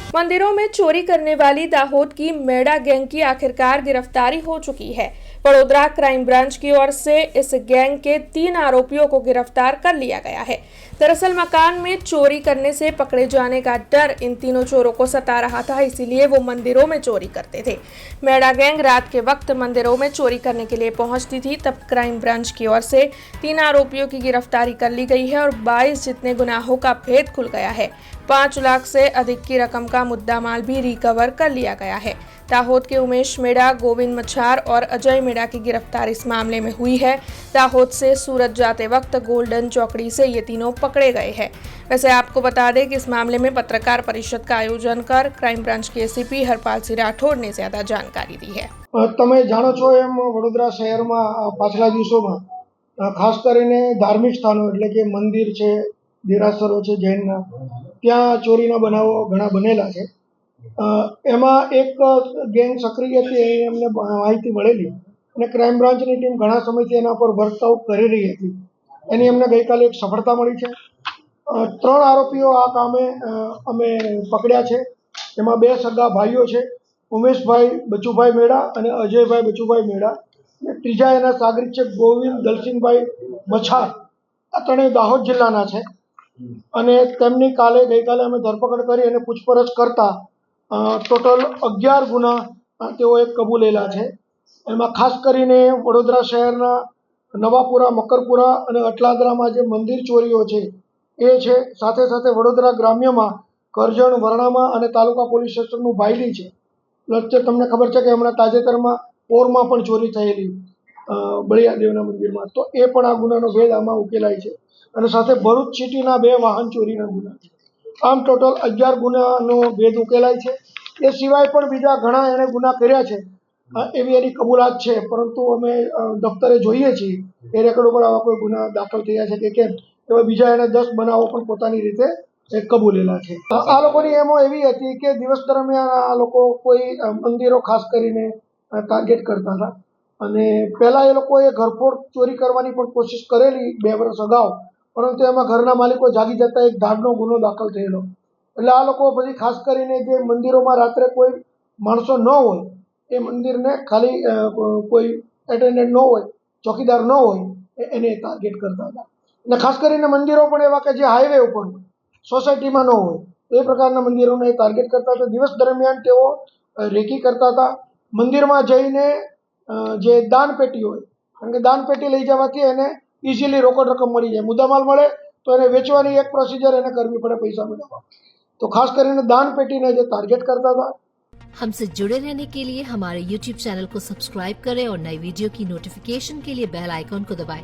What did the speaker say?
मंदिरों में चोरी करने वाली दाहोद की मेड़ा गैंग की आखिरकार गिरफ्तारी हो चुकी है। वडोदरा क्राइम ब्रांच की ओर से इस गैंग के 3 आरोपियों को गिरफ्तार कर लिया गया है। दरअसल मकान में चोरी करने से पकड़े जाने का डर इन तीनों चोरों को सता रहा था, इसीलिए वो मंदिरों में चोरी करते थे। मेड़ा गैंग रात के वक्त मंदिरों में चोरी करने के लिए पहुंचती थी, तब क्राइम ब्रांच की ओर से 3 आरोपियों की गिरफ्तारी कर ली गई है और 22 जितने गुनाहों का भेद खुल गया है। 5 लाख से अधिक की रकम का मुद्दा माल भी रिकवर कर लिया गया है। दाहोद के उमेश मेड़ा, गोविंद मच्छार और अजय मेड़ा की गिरफ्तारी इस मामले में हुई है। दाहोद से सूरत जाते वक्त गोल्डन चौकड़ी से ये तीनों पकड़े गए हैं। वैसे आपको बता दें कि इस मामले में पत्रकार परिषद का आयोजन कर क्राइम ब्रांच के एसीपी हरपाल सिंह राठौड़ ने ज्यादा जानकारी दी है। તમે જાણો છો એમ વડોદરા શહેરમાં પાછલા દિવસોમાં ખાસ કરીને ધાર્મિક સ્થાનો એટલે કે મંદિર છે, દેરાસરો છે જૈનના, ત્યાં ચોરીના બનાવો ઘણા બનેલા છે। એમાં એક ગેંગ સક્રિય હતી, એમને માહિતી મળેલી અને ક્રાઇમ બ્રાન્ચની ટીમ ઘણા સમયથી એના પર વર્કઆઉટ કરી રહી હતી। એની અમને ગઈકાલે એક સફળતા મળી છે। 3 આરોપીઓ આ કામે અમે પકડ્યા છે। એમાં 2 સગા ભાઈઓ છે, ઉમેશભાઈ બચુભાઈ મેડા અને અજયભાઈ બચુભાઈ મેડા, અને ત્રીજા એના સાગરીત છે ગોવિંદ દલસિંહભાઈ મછાર। આ ત્રણેય દાહોદ જિલ્લાના છે અને તેમની ગઈકાલે અમે ધરપકડ કરી અને પૂછપરછ કરતા ટોટલ 11 ગુના તેઓએ કબૂલેલા છે। એમાં ખાસ કરીને વડોદરા શહેરના નવાપુરા, મકરપુરા અને અટલાદરામાં જે મંદિર ચોરીઓ છે એ છે, સાથે સાથે વડોદરા ગ્રામ્યમાં કરજણ, વરણામાં અને તાલુકા પોલીસ સ્ટેશનનું ભાયલી છે। વચ્ચે તમને ખબર છે કે હમણાં તાજેતરમાં પોરમાં પણ ચોરી થયેલી બળિયાદેવના મંદિરમાં, તો એ પણ આ ગુનાનો ભેદ આમાં ઉકેલાય છે અને સાથે ભરૂચ સિટીના 2 વાહન ચોરીના ગુના છે। આમ ટોટલ 11 ગુનાનો ભેદ ઉકેલાય છે। એ સિવાય પણ બીજા ઘણા એણે ગુના કર્યા છે એવી એની કબૂલાત છે, પરંતુ અમે દફતરે જોઈએ છીએ એ રેકોર્ડ ઉપર આવા કોઈ ગુના દાખલ થયા છે કે કેમ। એવા બીજા એણે 10 બનાવો પણ પોતાની રીતે કબૂલેલા છે। આ લોકોની એમો એવી હતી કે દિવસ દરમિયાન આ લોકો કોઈ મંદિરો ખાસ કરીને ટાર્ગેટ કરતા હતા અને પહેલાં એ લોકોએ ઘરફોડ ચોરી કરવાની પણ કોશિશ કરેલી 2 વર્ષ અગાઉ, પરંતુ એમાં ઘરના માલિકો જાગી જતા એક ધાડનો ગુનો દાખલ થયેલો। એટલે આ લોકો પછી ખાસ કરીને જે મંદિરોમાં રાત્રે કોઈ માણસો ન હોય, એ મંદિરને ખાલી કોઈ એટેન્ડન્ટ ન હોય, ચોકીદાર ન હોય, એને ટાર્ગેટ કરતા હતા। અને ખાસ કરીને મંદિરો પણ એવા કે જે હાઈવે ઉપર હોય, સોસાયટીમાં ન હોય, એ પ્રકારના મંદિરોને ટાર્ગેટ કરતા હતા। દિવસ દરમિયાન તેઓ રેકી કરતા હતા। મંદિરમાં જઈને જે દાન પેટી હોય, કારણ કે દાન પેટી લઈ જવાથી એને ઇઝીલી રોકડ રકમ મળી જાય, મુદ્દામાલ મળે તો એને વેચવાની એક પ્રોસિજર એને કરવી પડે પૈસા મેળવવા, તો ખાસ કરીને દાન પેટીને જે ટાર્ગેટ કરતા હતા। हमसे जुड़े रहने के लिए हमारे YouTube चैनल को सब्सक्राइब करें और नई वीडियो की नोटिफिकेशन के लिए बेल आइकॉन को दबाएं।